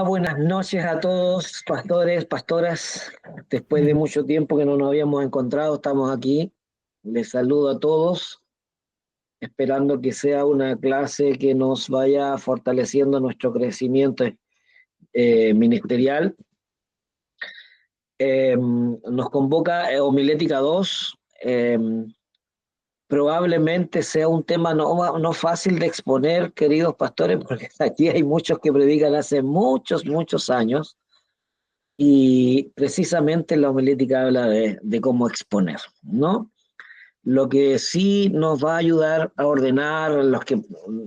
Hola, buenas noches a todos, pastores, pastoras. Después de mucho tiempo que no nos habíamos encontrado, estamos aquí. Les saludo a todos, esperando que sea una clase que nos vaya fortaleciendo nuestro crecimiento ministerial. Nos convoca Homilética 2. Probablemente sea un tema no fácil de exponer, queridos pastores, porque aquí hay muchos que predican hace muchos, muchos años. Y precisamente la homilética habla de cómo exponer, ¿no? Lo que sí nos va a ayudar a ordenar los que,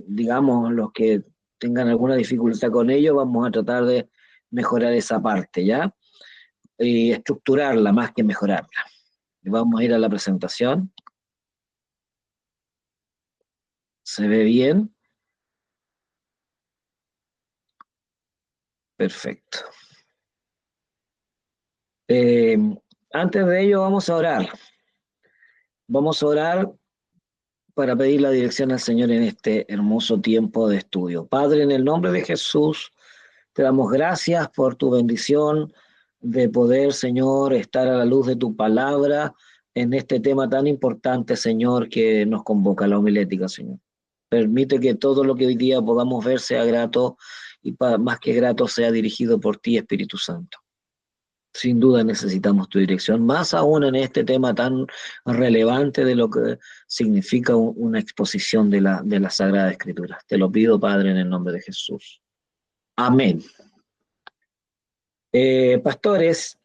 digamos, los que tengan alguna dificultad con ello, vamos a tratar de mejorar esa parte, ¿ya? Y estructurarla más que mejorarla. Vamos a ir a la presentación. ¿Se ve bien? Perfecto. Eh, Antes de ello vamos a orar. Vamos a orar para pedir la dirección al Señor en este hermoso tiempo de estudio. Padre, en el nombre de Jesús, te damos gracias por tu bendición de poder, Señor, estar a la luz de tu palabra en este tema tan importante, Señor, que nos convoca la homilética, Señor. Permite que todo lo que hoy día podamos ver sea grato y más que grato sea dirigido por ti, Espíritu Santo. Sin duda necesitamos tu dirección, más aún en este tema tan relevante de lo que significa una exposición de la Sagrada Escritura. Te lo pido, Padre, en el nombre de Jesús. Amén. Pastores,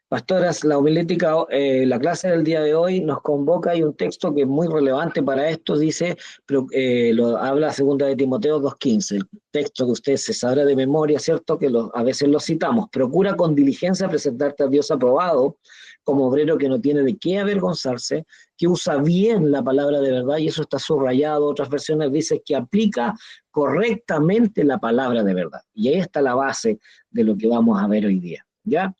pastoras, la homilética, la clase del día de hoy nos convoca, hay un texto que es muy relevante para esto, dice, lo habla segunda de Timoteo 2:15, el texto que usted se sabrá de memoria, ¿cierto? Que a veces lo citamos. Procura con diligencia presentarte a Dios aprobado, como obrero que no tiene de qué avergonzarse, que usa bien la palabra de verdad, y eso está subrayado. Otras versiones dicen que aplica correctamente la palabra de verdad. Y ahí está la base de lo que vamos a ver hoy día, ¿ya?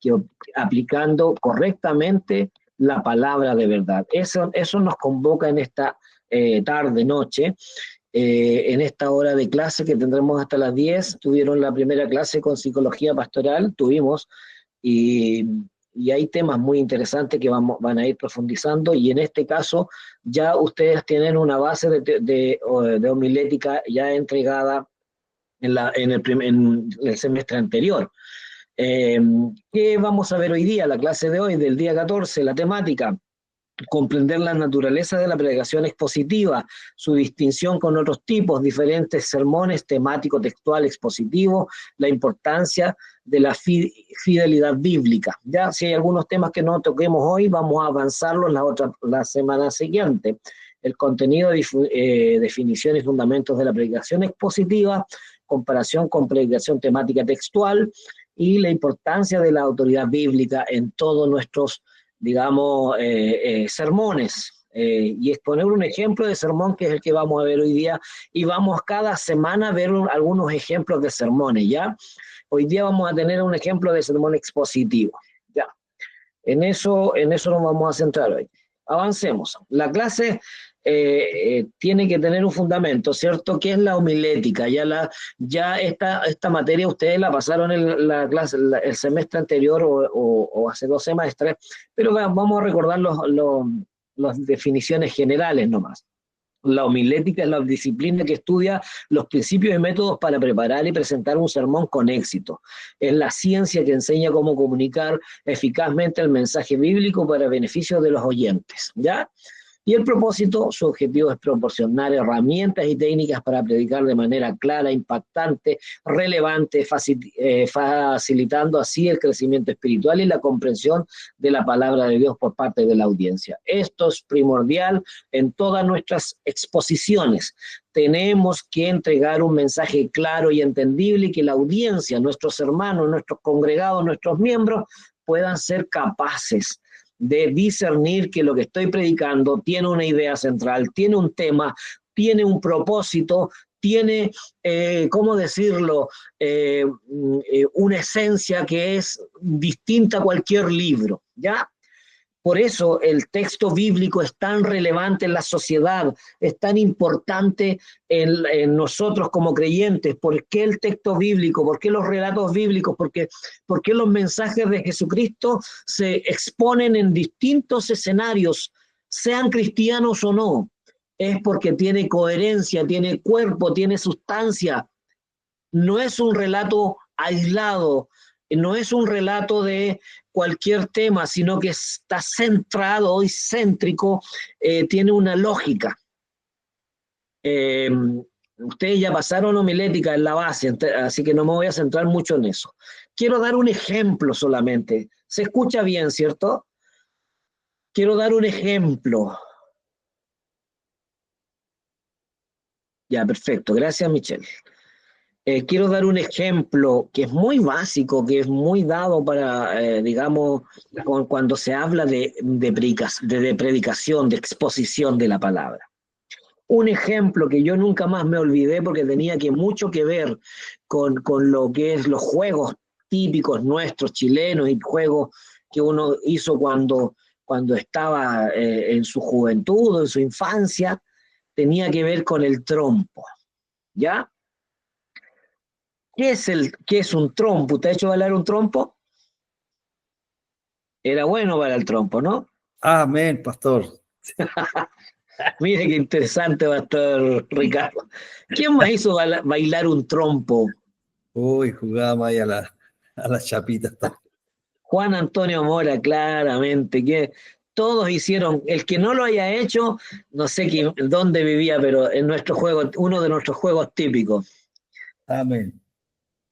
Que aplicando correctamente la palabra de verdad. Eso nos convoca en esta tarde, noche, en esta hora de clase que tendremos hasta las 10. Tuvieron la primera clase con psicología pastoral, tuvimos, y, y hay temas muy interesantes que van a ir profundizando, y en este caso ya ustedes tienen una base de homilética ya entregada en el semestre anterior. ¿Qué vamos a ver hoy día? La clase de hoy, del día 14, la temática: comprender la naturaleza de la predicación expositiva, su distinción con otros tipos, diferentes sermones, temático, textual, expositivo, la importancia de la fidelidad bíblica. Ya, si hay algunos temas que no toquemos hoy, vamos a avanzarlos la semana siguiente. El contenido, definición y fundamentos de la predicación expositiva, comparación con predicación temática textual, y la importancia de la autoridad bíblica en todos nuestros, digamos, sermones. Y exponer un ejemplo de sermón que es el que vamos a ver hoy día, y vamos cada semana a ver algunos ejemplos de sermones, ¿ya? Hoy día vamos a tener un ejemplo de sermón expositivo, ¿ya? En eso nos vamos a centrar hoy. Avancemos. La clase tiene que tener un fundamento, ¿cierto? ¿Qué es la homilética? Ya esta materia ustedes la pasaron en la clase, el semestre anterior o hace 2 semestres, pero vamos a recordar las definiciones generales nomás. La homilética es la disciplina que estudia los principios y métodos para preparar y presentar un sermón con éxito. Es la ciencia que enseña cómo comunicar eficazmente el mensaje bíblico para beneficio de los oyentes, ¿ya? Y el propósito, su objetivo es proporcionar herramientas y técnicas para predicar de manera clara, impactante, relevante, facilitando así el crecimiento espiritual y la comprensión de la palabra de Dios por parte de la audiencia. Esto es primordial en todas nuestras exposiciones. Tenemos que entregar un mensaje claro y entendible, y que la audiencia, nuestros hermanos, nuestros congregados, nuestros miembros, puedan ser capaces de discernir que lo que estoy predicando tiene una idea central, tiene un tema, tiene un propósito, tiene, ¿cómo decirlo?, una esencia que es distinta a cualquier libro, ¿ya? Por eso el texto bíblico es tan relevante en la sociedad, es tan importante en nosotros como creyentes. ¿Por qué el texto bíblico? ¿Por qué los relatos bíblicos? ¿Por qué los mensajes de Jesucristo se exponen en distintos escenarios, sean cristianos o no? Es porque tiene coherencia, tiene cuerpo, tiene sustancia. No es un relato aislado, no es un relato de cualquier tema, sino que está centrado y céntrico, tiene una lógica. Ustedes ya pasaron homilética en la base, así que no me voy a centrar mucho en eso. Quiero dar un ejemplo solamente. ¿Se escucha bien, cierto? Quiero dar un ejemplo. Ya, perfecto. Gracias, Michelle. Quiero dar un ejemplo que es muy básico, que es muy dado para, digamos, cuando se habla de predicación, de exposición de la palabra. Un ejemplo que yo nunca más me olvidé porque tenía mucho que ver con lo que es los juegos típicos nuestros chilenos y juegos que uno hizo cuando estaba en su juventud o en su infancia, tenía que ver con el trompo, ¿ya? ¿Qué es un trompo? ¿Usted ha hecho bailar un trompo? Era bueno para el trompo, ¿no? Amén, pastor. Mire qué interesante va a estar Ricardo. ¿Quién más hizo bailar un trompo? Uy, jugábamos ahí a las chapitas. Juan Antonio Mora, claramente, que todos hicieron, el que no lo haya hecho, no sé dónde vivía, pero en nuestro juego, uno de nuestros juegos típicos. Amén.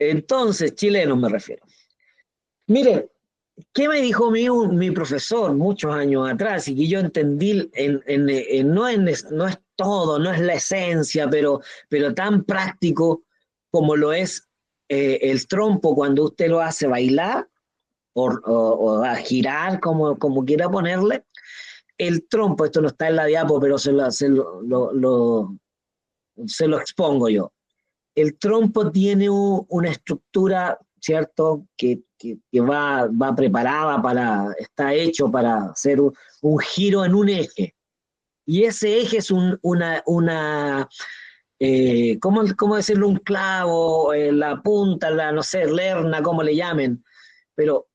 Entonces, chilenos me refiero. Mire, ¿qué me dijo mi profesor muchos años atrás y que yo entendí, no es todo, no es la esencia, pero tan práctico como lo es el trompo cuando usted lo hace bailar o a girar, como quiera ponerle? El trompo, esto no está en la diapo, pero se lo expongo yo. El trompo tiene una estructura, ¿cierto? Que va preparada está hecho para hacer un giro en un eje. Y ese eje es ¿cómo decirlo? Un clavo, la punta, no sé, lerna, como le llamen. Pero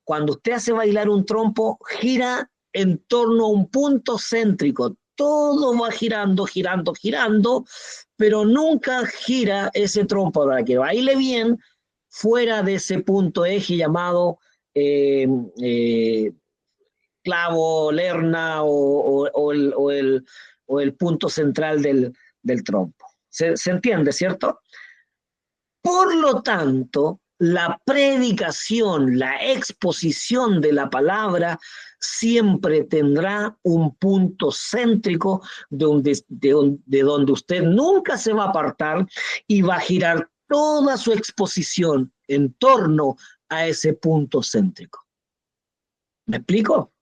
cuando usted hace bailar un trompo, gira en torno a un punto céntrico. Todo va girando, girando, girando, pero nunca gira ese trompo para que baile bien fuera de ese punto eje llamado eh, eh, clavo, lerna o el punto central del trompo. ¿Se entiende, cierto? Por lo tanto, la predicación, la exposición de la palabra siempre tendrá un punto céntrico de donde usted nunca se va a apartar y va a girar toda su exposición en torno a ese punto céntrico. ¿Me explico?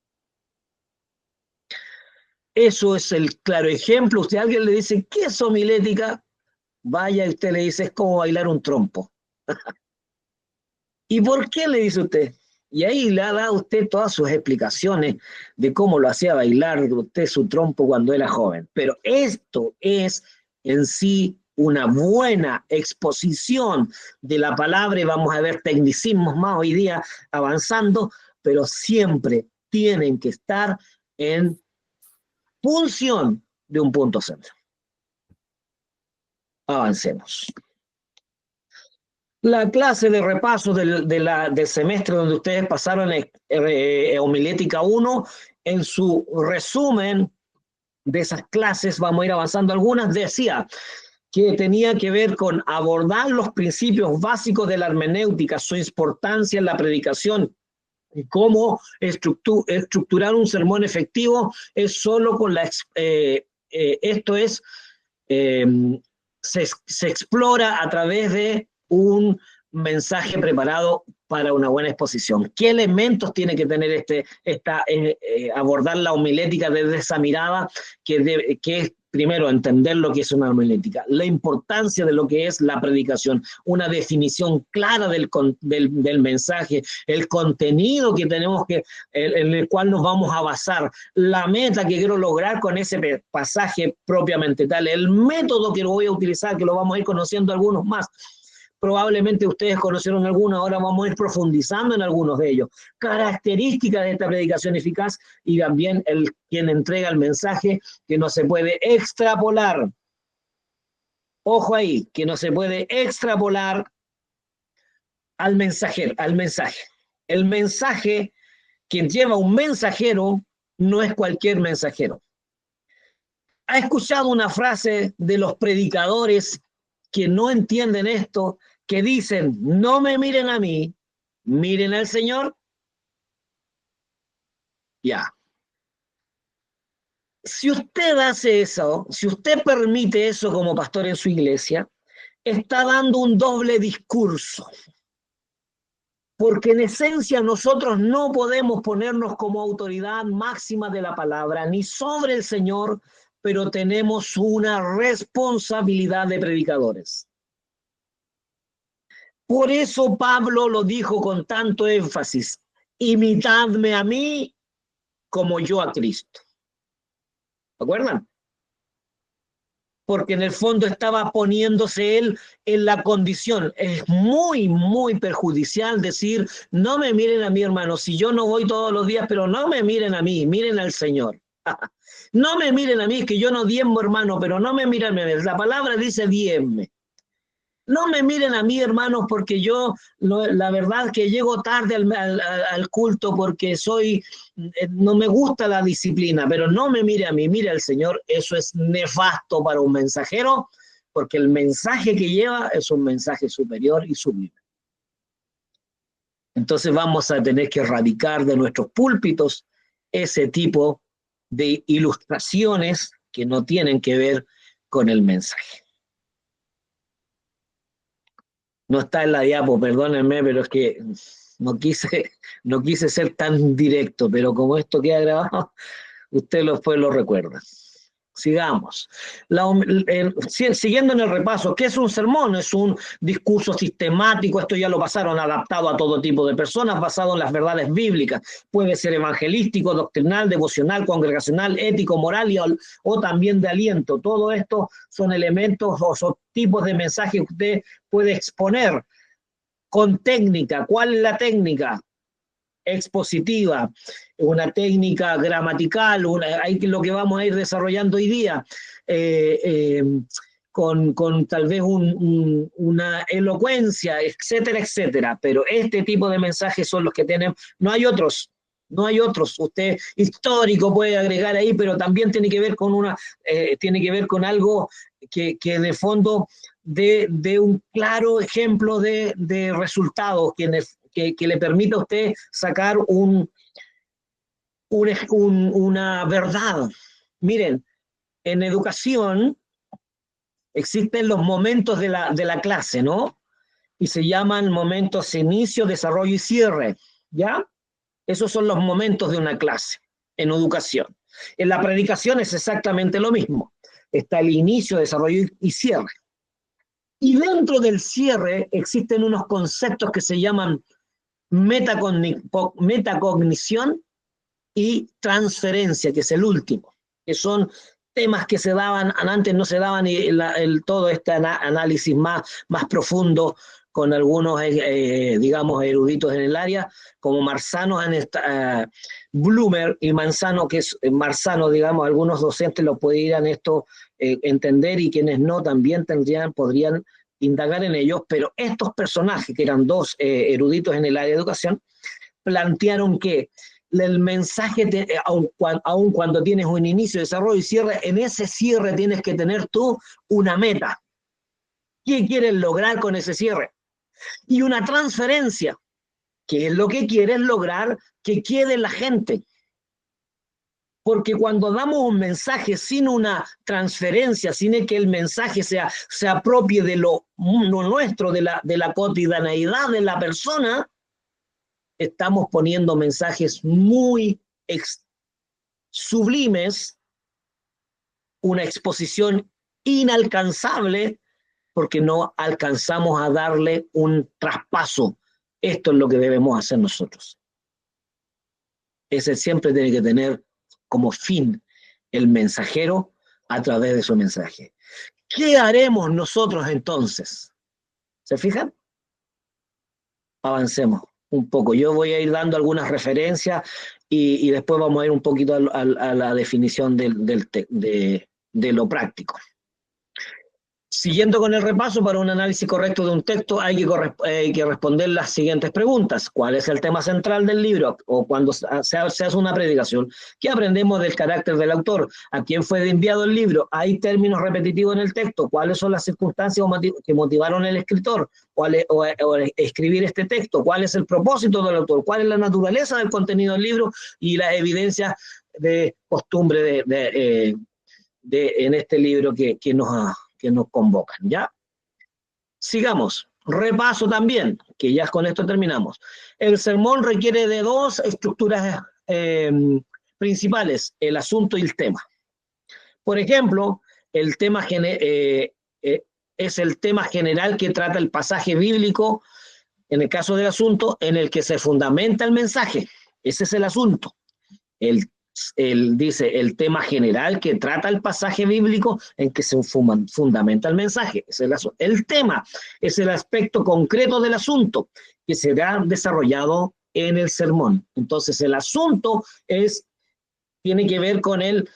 Eso es el claro ejemplo. Usted a alguien le dice, ¿qué es homilética? Vaya y usted le dice, es como bailar un trompo. ¿Y por qué le dice usted? Y ahí le ha dado usted todas sus explicaciones de cómo lo hacía bailar usted su trompo cuando era joven. Pero esto es en sí una buena exposición de la palabra y vamos a ver tecnicismos más hoy día avanzando, pero siempre tienen que estar en función de un punto central. Avancemos. La clase de repaso del semestre donde ustedes pasaron homilética 1, en su resumen de esas clases, vamos a ir avanzando algunas, decía que tenía que ver con abordar los principios básicos de la hermenéutica, su importancia en la predicación y cómo estructurar un sermón efectivo es solo con esto es, eh, se explora a través de un mensaje preparado para una buena exposición. ¿Qué elementos tiene que tener abordar la homilética desde esa mirada que primero, entender lo que es una hermenéutica, la importancia de lo que es la predicación, una definición clara del mensaje, el contenido que tenemos en el cual nos vamos a basar, la meta que quiero lograr con ese pasaje propiamente tal, el método que lo voy a utilizar, que lo vamos a ir conociendo algunos más. Probablemente ustedes conocieron algunos, ahora vamos a ir profundizando en algunos de ellos. Características de esta predicación eficaz y también quien entrega el mensaje, que no se puede extrapolar. Ojo ahí, que no se puede extrapolar al mensajero, al mensaje. El mensaje, quien lleva un mensajero, no es cualquier mensajero. ¿Ha escuchado una frase de los predicadores que no entienden esto, que dicen, no me miren a mí, miren al Señor? Ya. Si usted hace eso, si usted permite eso como pastor en su iglesia, está dando un doble discurso. Porque en esencia nosotros no podemos ponernos como autoridad máxima de la palabra, ni sobre el Señor, pero tenemos una responsabilidad de predicadores. Por eso Pablo lo dijo con tanto énfasis, imitadme a mí como yo a Cristo. ¿Se acuerdan? Porque en el fondo estaba poniéndose él en la condición. Es muy, muy perjudicial decir, no me miren a mí, hermano, si yo no voy todos los días, pero no me miren a mí, miren al Señor. No me miren a mí, que yo no diezmo, hermano, pero no me miren a mí. La palabra dice diezme. No me miren a mí, hermanos, porque yo, la verdad que llego tarde al culto porque no me gusta la disciplina, pero no me mire a mí, mire al Señor. Eso es nefasto para un mensajero, porque el mensaje que lleva es un mensaje superior y sublime. Entonces vamos a tener que erradicar de nuestros púlpitos ese tipo de ilustraciones que no tienen que ver con el mensaje. No está en la diapo, perdónenme, pero es que no quise ser tan directo, pero como esto queda grabado, usted después lo recuerda. Sigamos. Siguiendo en el repaso, ¿qué es un sermón? Es un discurso sistemático, esto ya lo pasaron, adaptado a todo tipo de personas, basado en las verdades bíblicas. Puede ser evangelístico, doctrinal, devocional, congregacional, ético, moral o también de aliento. Todo esto son elementos o son tipos de mensajes que usted puede exponer con técnica. ¿Cuál es la técnica? Expositiva, una técnica gramatical, lo que vamos a ir desarrollando hoy día, con tal vez una elocuencia, etcétera, etcétera. Pero este tipo de mensajes son los que tenemos, no hay otros. No hay otros. Usted histórico puede agregar ahí, pero también tiene que ver con algo que de fondo de un claro ejemplo de resultados que le permita a usted sacar una verdad. Miren, en educación existen los momentos de la clase, ¿no? Y se llaman momentos inicio, desarrollo y cierre, ¿ya? Esos son los momentos de una clase en educación. En la predicación es exactamente lo mismo. Está el inicio, desarrollo y cierre. Y dentro del cierre existen unos conceptos que se llaman metacognición y transferencia, que es el último, que son temas que se daban, antes no se daban, y todo este análisis más profundo con algunos, digamos, eruditos en el área, como Marzano, Bloomer y Marzano, Marzano, digamos, algunos docentes lo pudieran esto entender, y quienes no también podrían indagar en ellos, pero estos personajes, que eran dos eruditos en el área de educación, plantearon que el mensaje, aun cuando tienes un inicio, desarrollo y cierre, en ese cierre tienes que tener tú una meta. ¿Qué quieres lograr con ese cierre? Y una transferencia, que es lo que quieres lograr que quede la gente. Porque cuando damos un mensaje sin una transferencia, sin que el mensaje se apropie de lo nuestro, de la cotidianeidad de la persona, estamos poniendo mensajes muy sublimes una exposición inalcanzable porque no alcanzamos a darle un traspaso. Esto es lo que debemos hacer nosotros. Ese siempre tiene que tener como fin el mensajero a través de su mensaje. ¿Qué haremos nosotros entonces? ¿Se fijan? Avancemos un poco. Yo voy a ir dando algunas referencias y después vamos a ir un poquito a la definición de lo práctico. Siguiendo con el repaso, para un análisis correcto de un texto hay que responder las siguientes preguntas. ¿Cuál es el tema central del libro? O cuando se hace una predicación, ¿qué aprendemos del carácter del autor? ¿A quién fue enviado el libro? ¿Hay términos repetitivos en el texto? ¿Cuáles son las circunstancias que motivaron al escritor o escribir este texto? ¿Cuál es el propósito del autor? ¿Cuál es la naturaleza del contenido del libro? Y las evidencias de costumbre en este libro que nos convocan, ¿ya? Sigamos. Repaso también, que ya con esto terminamos. El sermón requiere de dos estructuras principales, el asunto y el tema. Por ejemplo, el tema es el tema general que trata el pasaje bíblico, en el caso del asunto, en el que se fundamenta el mensaje. Ese es el asunto. Dice el tema general que trata el pasaje bíblico en que se fundamenta el mensaje. El tema es el aspecto concreto del asunto que será desarrollado en el sermón. Entonces el asunto tiene que ver con el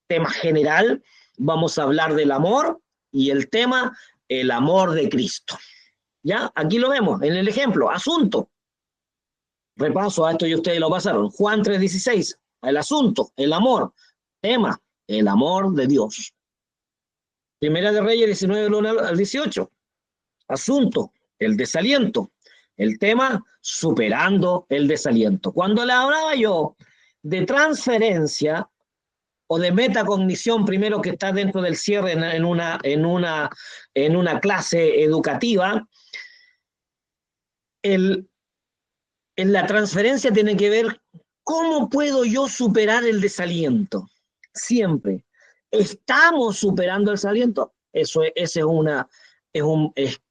tema general. Vamos a hablar del amor y el tema, el amor de Cristo. ¿Ya? Aquí lo vemos en el ejemplo, asunto. Repaso a esto y ustedes lo pasaron. Juan 3:16. El asunto, el amor, tema, el amor de Dios. Primera de Reyes 19, 1 al 18. Asunto, el desaliento. El tema, superando el desaliento. Cuando le hablaba yo de transferencia o de metacognición, primero que está dentro del cierre en una clase educativa, en la transferencia tiene que ver ¿cómo puedo yo superar el desaliento? Siempre. ¿Estamos superando el desaliento? Eso es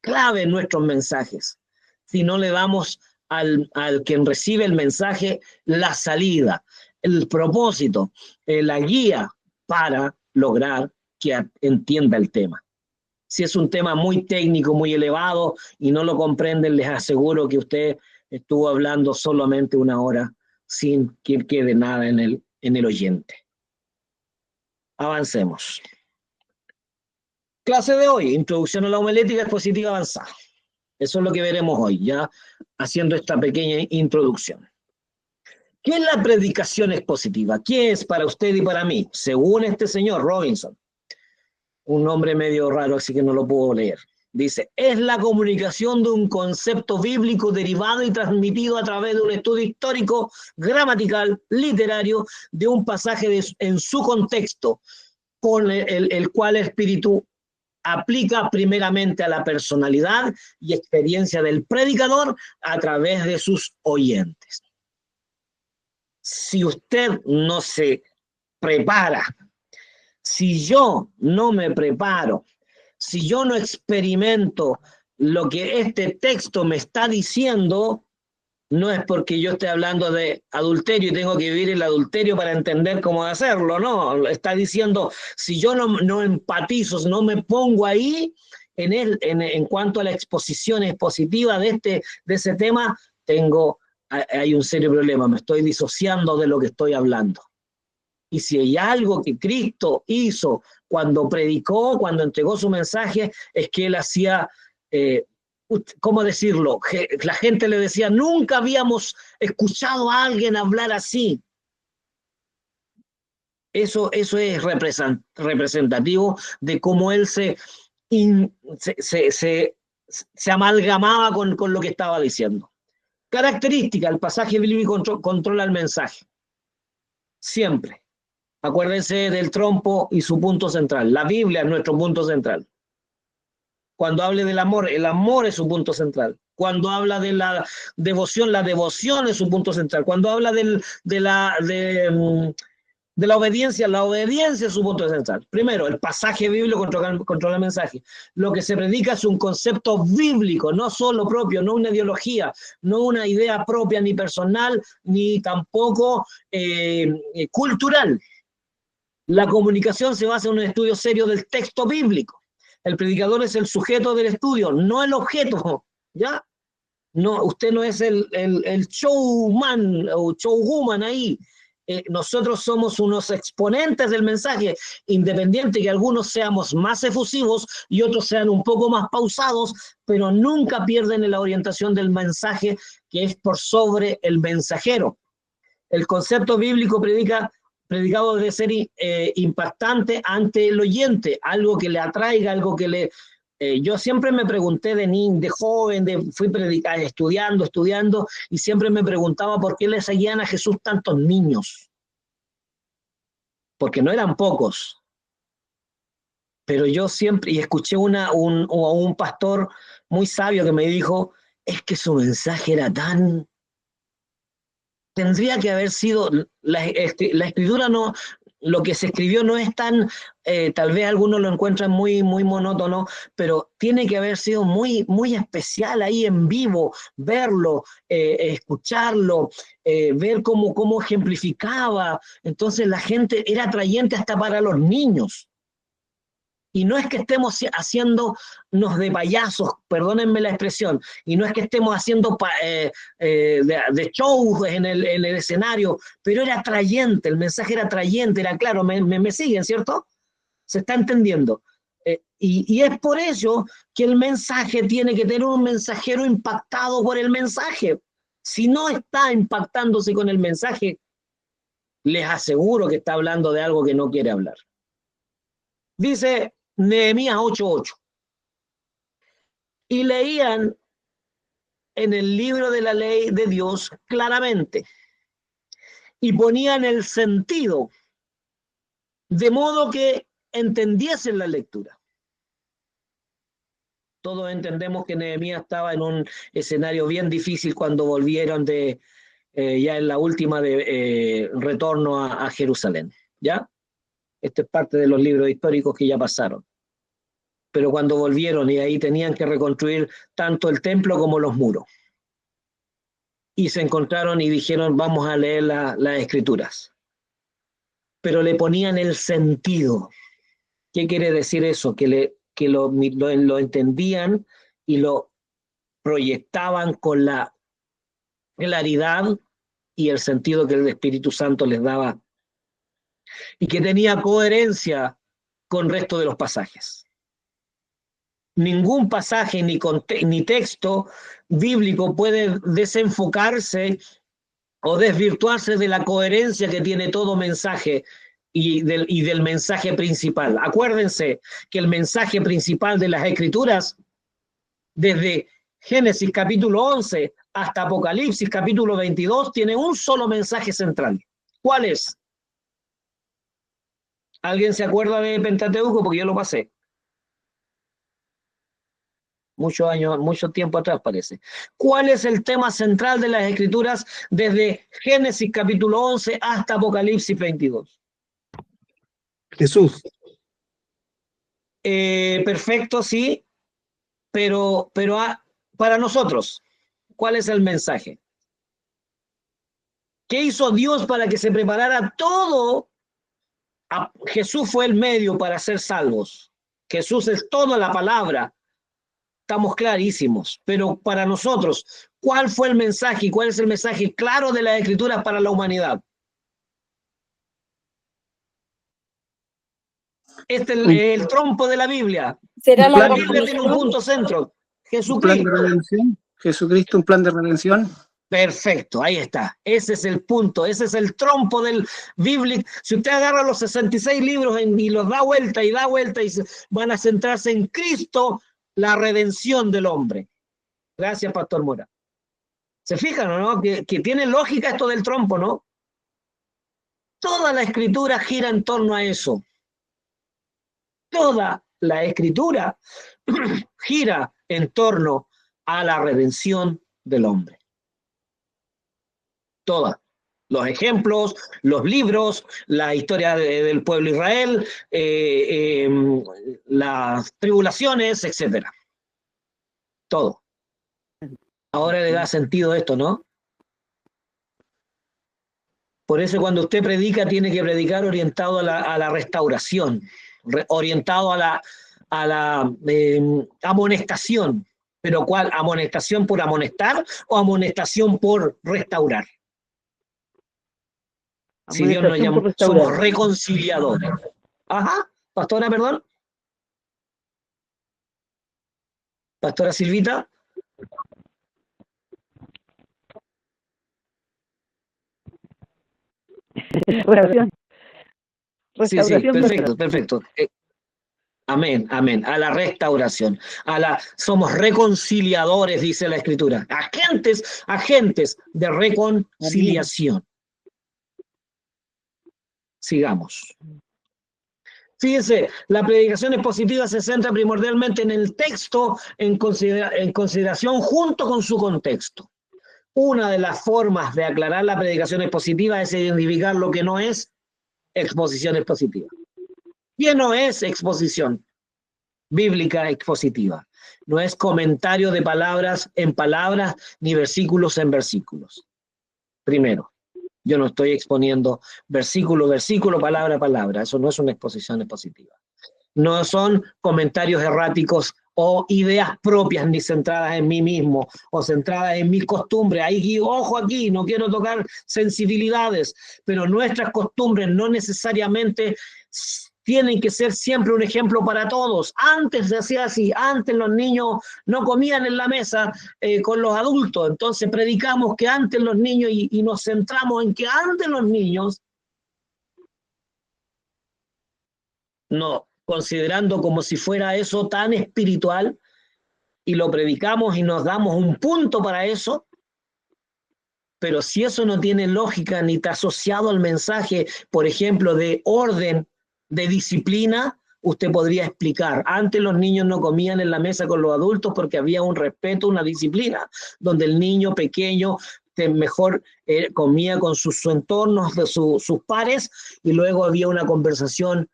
clave en nuestros mensajes. Si no le damos al quien recibe el mensaje la salida, el propósito, la guía para lograr que entienda el tema. Si es un tema muy técnico, muy elevado y no lo comprenden, les aseguro que usted estuvo hablando solamente una hora sin que quede nada en el oyente. Avancemos. Clase de hoy, introducción a la homilética expositiva avanzada. Eso es lo que veremos hoy, ya haciendo esta pequeña introducción. ¿Qué es la predicación expositiva? ¿Qué es para usted y para mí? Según este señor Robinson, un nombre medio raro, así que no lo puedo leer. Dice, es la comunicación de un concepto bíblico derivado y transmitido a través de un estudio histórico, gramatical, literario, de un pasaje en su contexto, con el cual el espíritu aplica primeramente a la personalidad y experiencia del predicador a través de sus oyentes. Si usted no se prepara, si yo no me preparo, si yo no experimento lo que este texto me está diciendo, no es porque yo esté hablando de adulterio y tengo que vivir el adulterio para entender cómo hacerlo, no, está diciendo, si yo no empatizo, no me pongo ahí en cuanto a la exposición expositiva de ese tema, hay un serio problema, me estoy disociando de lo que estoy hablando. Y si hay algo que Cristo hizo cuando predicó, cuando entregó su mensaje, es que él hacía, ¿cómo decirlo? La gente le decía, nunca habíamos escuchado a alguien hablar así. Eso es representativo de cómo él se amalgamaba con lo que estaba diciendo. Característica, el pasaje bíblico controla el mensaje. Siempre. Acuérdense del trompo y su punto central. La Biblia es nuestro punto central. Cuando hable del amor, el amor es su punto central. Cuando habla de la devoción es su punto central. Cuando habla de de la obediencia es su punto central. Primero, el pasaje bíblico controla el mensaje. Lo que se predica es un concepto bíblico, no solo propio, no una ideología, no una idea propia ni personal, ni tampoco cultural. La comunicación se basa en un estudio serio del texto bíblico. El predicador es el sujeto del estudio, no el objeto, ¿ya? No, usted no es el showman o showwoman ahí. Nosotros somos unos exponentes del mensaje, independiente que algunos seamos más efusivos y otros sean un poco más pausados, pero nunca pierden la orientación del mensaje, que es por sobre el mensajero. El concepto bíblico predicado debe ser impactante ante el oyente, algo que le atraiga, algo que le... yo siempre me pregunté de joven, fui estudiando, y siempre me preguntaba por qué le seguían a Jesús tantos niños. Porque no eran pocos. Pero yo siempre, y escuché a un pastor muy sabio que me dijo, es que su mensaje era tan... Tendría que haber sido, la escritura no, lo que se escribió no es tan, tal vez algunos lo encuentran muy, muy monótono, pero tiene que haber sido muy, muy especial ahí en vivo, verlo, escucharlo, ver cómo ejemplificaba. Entonces la gente era atrayente hasta para los niños. Y no es que estemos haciéndonos de payasos, perdónenme la expresión, y no es que estemos haciendo de show en el escenario, pero era atrayente, el mensaje era atrayente, era claro, me siguen, ¿cierto? Se está entendiendo. Y es por eso que el mensaje tiene que tener un mensajero impactado por el mensaje. Si no está impactándose con el mensaje, les aseguro que está hablando de algo que no quiere hablar. Dice Nehemías 8:8. Y leían en el libro de la ley de Dios claramente y ponían el sentido de modo que entendiesen la lectura. Todos entendemos que Nehemías estaba en un escenario bien difícil cuando volvieron ya en la última de retorno a Jerusalén, ¿ya? Este es parte de los libros históricos que ya pasaron. Pero cuando volvieron y ahí tenían que reconstruir tanto el templo como los muros. Y se encontraron y dijeron, vamos a leer las escrituras. Pero le ponían el sentido. ¿Qué quiere decir eso? Que lo entendían y lo proyectaban con la claridad y el sentido que el Espíritu Santo les daba. Y que tenía coherencia con el resto de los pasajes. Ningún pasaje ni texto bíblico puede desenfocarse o desvirtuarse de la coherencia que tiene todo mensaje y del mensaje principal. Acuérdense que el mensaje principal de las Escrituras, desde Génesis capítulo 11 hasta Apocalipsis capítulo 22, tiene un solo mensaje central. ¿Cuál es? ¿Alguien se acuerda de Pentateuco? Porque yo lo pasé. Muchos años, mucho tiempo atrás parece. ¿Cuál es el tema central de las Escrituras desde Génesis capítulo 11 hasta Apocalipsis 22? Jesús. Perfecto, sí, pero para nosotros, ¿cuál es el mensaje? ¿Qué hizo Dios para que se preparara todo? Jesús fue el medio para ser salvos. Jesús es toda la palabra. Estamos clarísimos, pero para nosotros, ¿cuál fue el mensaje y cuál es el mensaje claro de las Escrituras para la humanidad? Este es el trompo de la Biblia. ¿Será la Biblia tiene un punto centro, Jesucristo. ¿Un plan de redención? Jesucristo, un plan de redención. Perfecto, ahí está. Ese es el punto, ese es el trompo del bíblico. Si usted agarra los 66 libros y los da vuelta y van a centrarse en Cristo, la redención del hombre. Gracias, Pastor Mora. ¿Se fijan, no? Que tiene lógica esto del trompo, ¿no? Toda la Escritura gira en torno a eso. Toda la Escritura gira en torno a la redención del hombre. Toda. Los ejemplos, los libros, la historia del pueblo de Israel, las tribulaciones, etcétera. Todo. Ahora le da sentido esto, ¿no? Por eso cuando usted predica tiene que predicar orientado a la restauración, orientado a la amonestación. ¿Pero cuál? ¿Amonestación por amonestar o amonestación por restaurar? Si Dios nos llama, somos reconciliadores. Ajá, pastora, perdón. Pastora Silvita. Restauración. Sí, perfecto, perfecto. Amén, amén. A la restauración. Somos reconciliadores, dice la Escritura. Agentes de reconciliación. Sigamos. Fíjense, la predicación expositiva se centra primordialmente en el texto en consideración junto con su contexto. Una de las formas de aclarar la predicación expositiva es identificar lo que no es exposición expositiva. ¿Qué no es exposición bíblica expositiva? No es comentario de palabras en palabras ni versículos en versículos. Primero, yo no estoy exponiendo versículo, palabra a palabra. Eso no es una exposición expositiva. No son comentarios erráticos o ideas propias ni centradas en mí mismo o centradas en mis costumbres. Ahí, ojo aquí, no quiero tocar sensibilidades, pero nuestras costumbres no necesariamente tienen que ser siempre un ejemplo para todos. Antes se hacía así, antes los niños no comían en la mesa con los adultos, entonces predicamos que antes los niños y nos centramos en que antes los niños, no, considerando como si fuera eso tan espiritual, y lo predicamos y nos damos un punto para eso, pero si eso no tiene lógica ni está asociado al mensaje, por ejemplo, de orden, de disciplina, usted podría explicar, antes los niños no comían en la mesa con los adultos porque había un respeto, una disciplina, donde el niño pequeño mejor comía con sus entornos, de sus pares, y luego había una conversación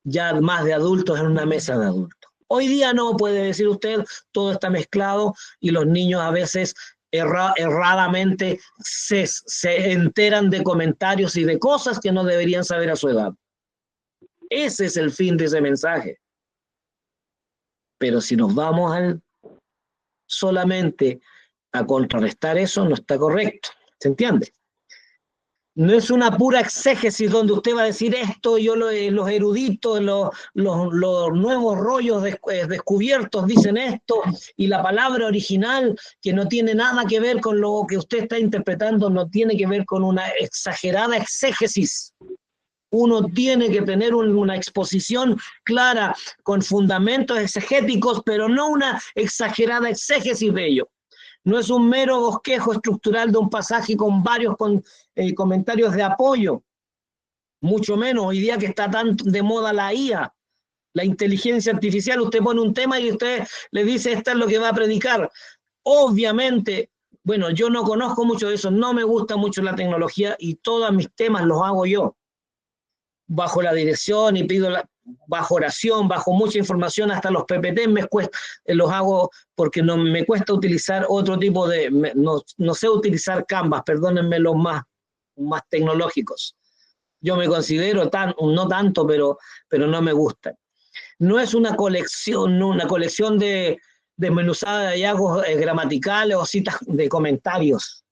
ya más de adultos en una mesa de adultos. Hoy día no, puede decir usted, todo está mezclado y los niños a veces erradamente se enteran de comentarios y de cosas que no deberían saber a su edad. Ese es el fin de ese mensaje. Pero si nos vamos solamente a contrarrestar eso, no está correcto. ¿Se entiende? No es una pura exégesis donde usted va a decir esto, los eruditos, los nuevos rollos descubiertos dicen esto, y la palabra original, que no tiene nada que ver con lo que usted está interpretando, no tiene que ver con una exagerada exégesis. Uno tiene que tener una exposición clara, con fundamentos exegéticos, pero no una exagerada exégesis de ello. No es un mero bosquejo estructural de un pasaje con varios comentarios de apoyo, mucho menos hoy día que está tan de moda la IA, la inteligencia artificial. Usted pone un tema y usted le dice esto es lo que va a predicar. Obviamente, bueno, yo no conozco mucho de eso, no me gusta mucho la tecnología y todos mis temas los hago yo, bajo la dirección y bajo oración, bajo mucha información, hasta los PPT los hago porque no me cuesta utilizar otro tipo no sé utilizar Canvas, perdónenme los más tecnológicos. Yo me considero no tanto, pero no me gusta. No es una colección de desmenuzada de hallazgos gramaticales o citas de comentarios.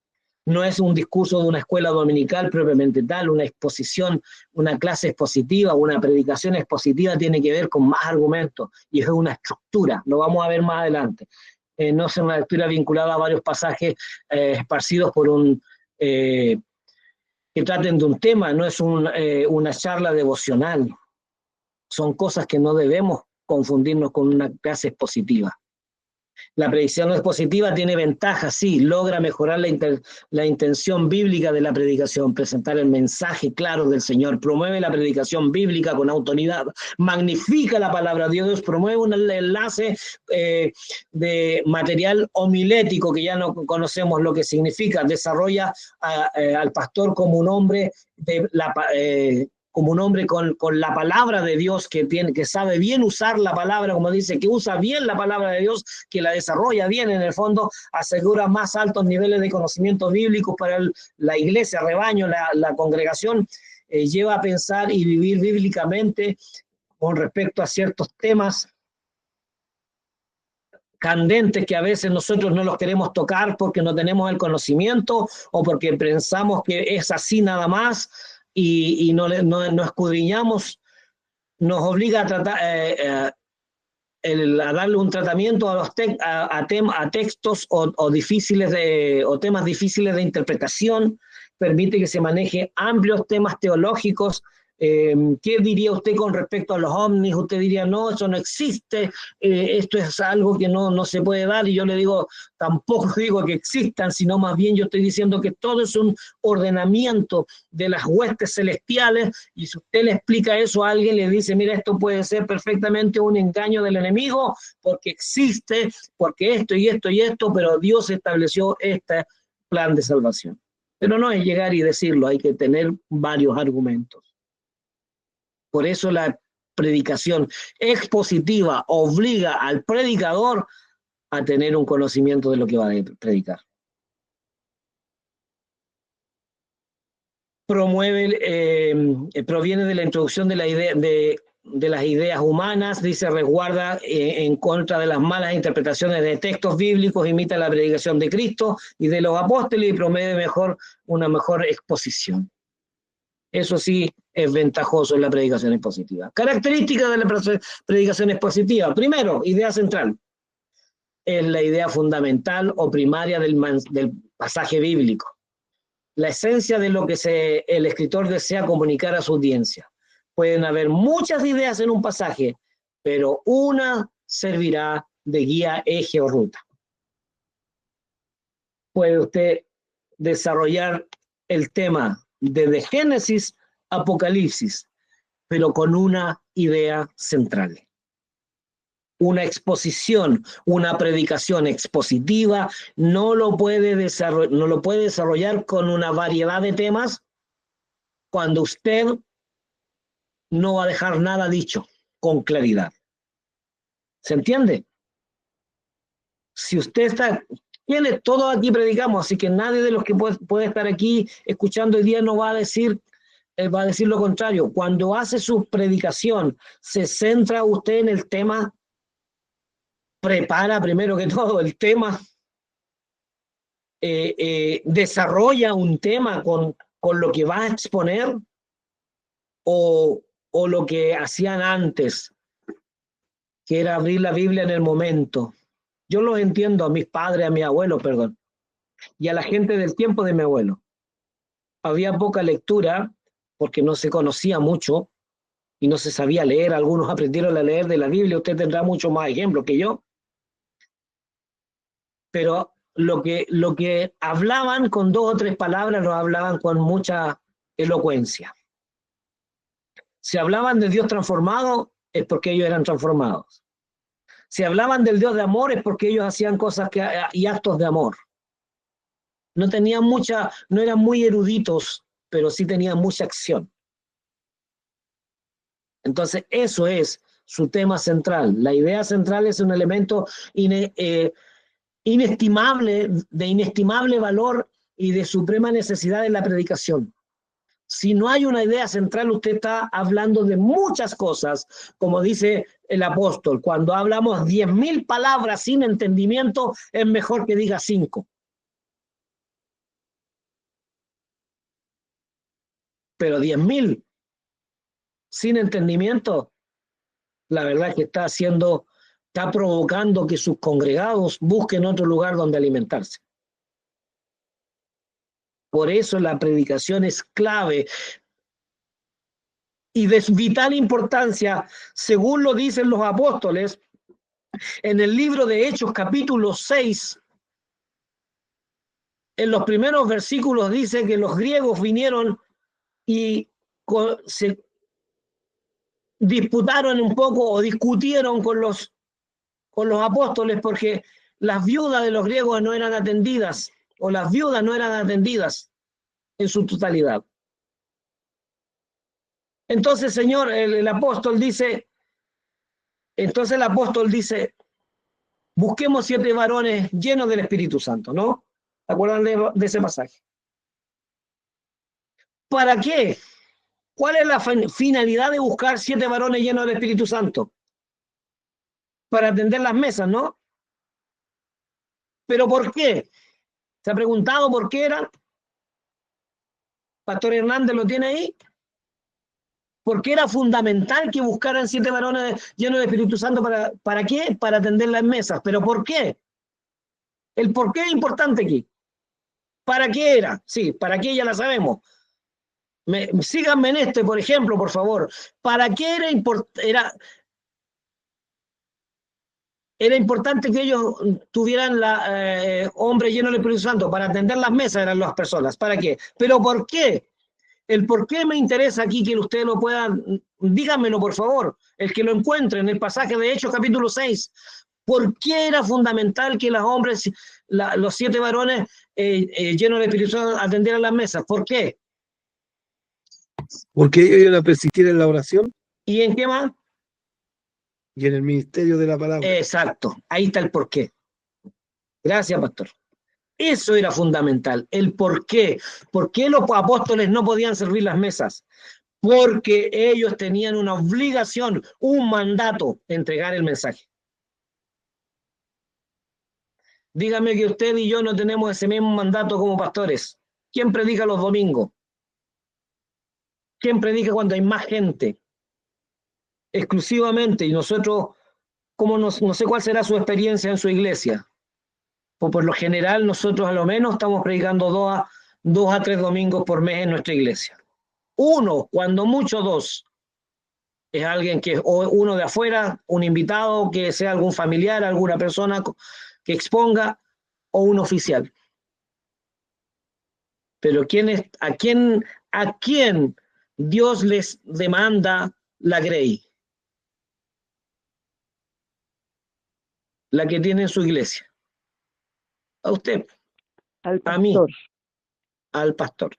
No es un discurso de una escuela dominical propiamente tal, una exposición, una clase expositiva, una predicación expositiva tiene que ver con más argumentos y es una estructura, lo vamos a ver más adelante. No es una lectura vinculada a varios pasajes esparcidos por que traten de un tema, no es una charla devocional. Son cosas que no debemos confundirnos con una clase expositiva. La predicación expositiva tiene ventajas, sí, logra mejorar la intención bíblica de la predicación, presentar el mensaje claro del Señor, promueve la predicación bíblica con autoridad, magnifica la palabra de Dios, promueve un enlace de material homilético, que ya no conocemos lo que significa, desarrolla al pastor como un hombre como un hombre con la palabra de Dios, que sabe bien usar la palabra, como dice, que usa bien la palabra de Dios, que la desarrolla bien, en el fondo asegura más altos niveles de conocimientos bíblicos para la iglesia, rebaño, la congregación, lleva a pensar y vivir bíblicamente con respecto a ciertos temas candentes que a veces nosotros no los queremos tocar porque no tenemos el conocimiento o porque pensamos que es así nada más, y no escudriñamos, nos obliga a tratar a darle un tratamiento a los a textos o temas difíciles de interpretación, permite que se maneje amplios temas teológicos. ¿Qué diría usted con respecto a los ovnis? Usted diría, no, eso no existe, esto es algo que no se puede dar, y yo le digo, tampoco digo que existan, sino más bien yo estoy diciendo que todo es un ordenamiento de las huestes celestiales, y si usted le explica eso a alguien, le dice, mira, esto puede ser perfectamente un engaño del enemigo, porque existe, porque esto y esto y esto, pero Dios estableció este plan de salvación. Pero no es llegar y decirlo, hay que tener varios argumentos. Por eso la predicación expositiva obliga al predicador a tener un conocimiento de lo que va a predicar. Proviene de la introducción de la idea de las ideas humanas, dice, resguarda en contra de las malas interpretaciones de textos bíblicos, imita la predicación de Cristo y de los apóstoles y promueve una mejor exposición. Eso sí es ventajoso en la predicación expositiva. Características de la predicación expositiva. Primero, idea central. Es la idea fundamental o primaria del pasaje bíblico. La esencia de lo que el escritor desea comunicar a su audiencia. Pueden haber muchas ideas en un pasaje, pero una servirá de guía, eje o ruta. Puede usted desarrollar el tema desde Génesis a Apocalipsis, pero con una idea central. Una exposición, una predicación expositiva no lo puede desarrollar con una variedad de temas cuando usted no va a dejar nada dicho con claridad. ¿Se entiende? Si usted todos aquí predicamos, así que nadie de los que puede estar aquí escuchando hoy día no va a decir lo contrario. Cuando hace su predicación, se centra usted en el tema, prepara primero que todo el tema, desarrolla un tema con lo que va a exponer, o lo que hacían antes, que era abrir la Biblia en el momento. Yo los entiendo, a mis padres, a mi abuelo, perdón, y a la gente del tiempo de mi abuelo. Había poca lectura porque no se conocía mucho y no se sabía leer. Algunos aprendieron a leer de la Biblia, usted tendrá muchos más ejemplos que yo. Pero lo que hablaban con 2 o 3 palabras, lo hablaban con mucha elocuencia. Si hablaban de Dios transformado, es porque ellos eran transformados. Si hablaban del Dios de amor, es porque ellos hacían cosas y actos de amor. No eran muy eruditos, pero sí tenían mucha acción. Entonces, eso es su tema central. La idea central es un elemento inestimable, de inestimable valor y de suprema necesidad en la predicación. Si no hay una idea central, usted está hablando de muchas cosas, como dice el apóstol. Cuando hablamos 10.000 palabras sin entendimiento, es mejor que diga 5. Pero 10.000 sin entendimiento, la verdad es que está provocando que sus congregados busquen otro lugar donde alimentarse. Por eso la predicación es clave y de vital importancia, según lo dicen los apóstoles, En el libro de Hechos, capítulo 6, en los primeros versículos dice que los griegos vinieron y se disputaron un poco o discutieron con los apóstoles porque las viudas de los griegos no eran atendidas, o las viudas no eran atendidas en su totalidad. Entonces, Señor, el apóstol dice, busquemos 7 varones llenos del Espíritu Santo, ¿no? ¿Se acuerdan de ese pasaje? ¿Para qué? ¿Cuál es la finalidad de buscar 7 varones llenos del Espíritu Santo? Para atender las mesas, ¿no? ¿Pero por qué? ¿Se ha preguntado por qué era? Pastor Hernández, ¿lo tiene ahí? ¿Por qué era fundamental que buscaran 7 varones llenos del Espíritu Santo? ¿Para qué? Para atender las mesas. ¿Pero por qué? El por qué es importante aquí. ¿Para qué era? Sí, para qué ya la sabemos. Síganme en este, por ejemplo, por favor. ¿Para qué era importante que ellos tuvieran hombres llenos del Espíritu Santo? Para atender las mesas eran las personas. ¿Para qué? ¿Pero por qué? El por qué me interesa aquí que ustedes lo puedan, díganmelo por favor, el que lo encuentre en el pasaje de Hechos capítulo 6. ¿Por qué era fundamental que los 7 varones llenos del Espíritu Santo atendieran las mesas? ¿Por qué? Porque ellos iban a persistir en la oración ¿Y en qué más? y en el ministerio de la palabra. Exacto, ahí está el por qué. Gracias, pastor. Eso era fundamental, el por qué. ¿Por qué los apóstoles no podían servir las mesas? Porque ellos tenían una obligación, un mandato de entregar el mensaje. Dígame que usted y yo no tenemos ese mismo mandato como pastores. ¿Quién predica los domingos? ¿Quién predica cuando hay más gente? Exclusivamente. Y nosotros, no sé cuál será su experiencia en su iglesia. Pues por lo general nosotros a lo menos estamos predicando 2 a 3 domingos por mes en nuestra iglesia. 1, cuando mucho 2. Es alguien o uno de afuera, un invitado, que sea algún familiar, alguna persona que exponga, o un oficial. Pero ¿a quién Dios les demanda la grey? La que tiene en su iglesia. A usted. A mí. Al pastor.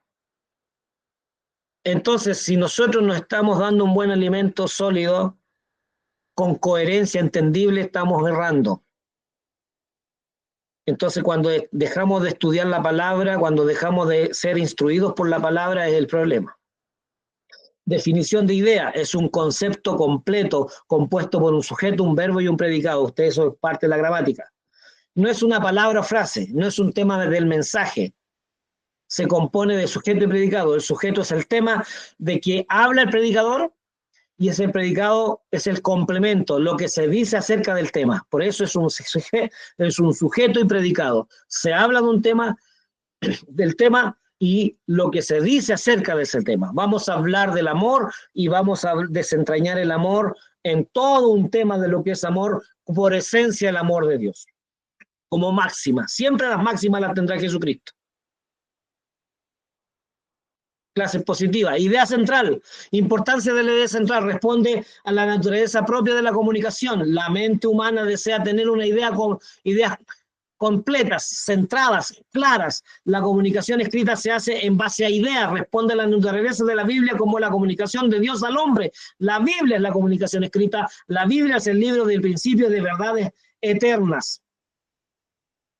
Entonces, si nosotros no estamos dando un buen alimento sólido, con coherencia entendible, estamos errando. Entonces, cuando dejamos de estudiar la palabra, cuando dejamos de ser instruidos por la palabra, es el problema. Definición de idea es un concepto completo compuesto por un sujeto, un verbo y un predicado. Usted, eso es parte de la gramática. No es una palabra o frase, no es un tema del mensaje. Se compone de sujeto y predicado. El sujeto es el tema de que habla el predicador y ese predicado es el complemento, lo que se dice acerca del tema. Por eso es un sujeto y predicado. Se habla de un tema, del tema, y lo que se dice acerca de ese tema. Vamos a hablar del amor y vamos a desentrañar el amor en todo un tema de lo que es amor, por esencia el amor de Dios. Como máxima. Siempre las máximas las tendrá Jesucristo. Clase positiva. Idea central. Importancia de la idea central. Responde a la naturaleza propia de la comunicación. La mente humana desea tener una idea con ideas completas, centradas, claras. La comunicación escrita se hace en base a ideas. Responde a la naturaleza de la Biblia como la comunicación de Dios al hombre. La Biblia es la comunicación escrita. La Biblia es el libro del principio de verdades eternas.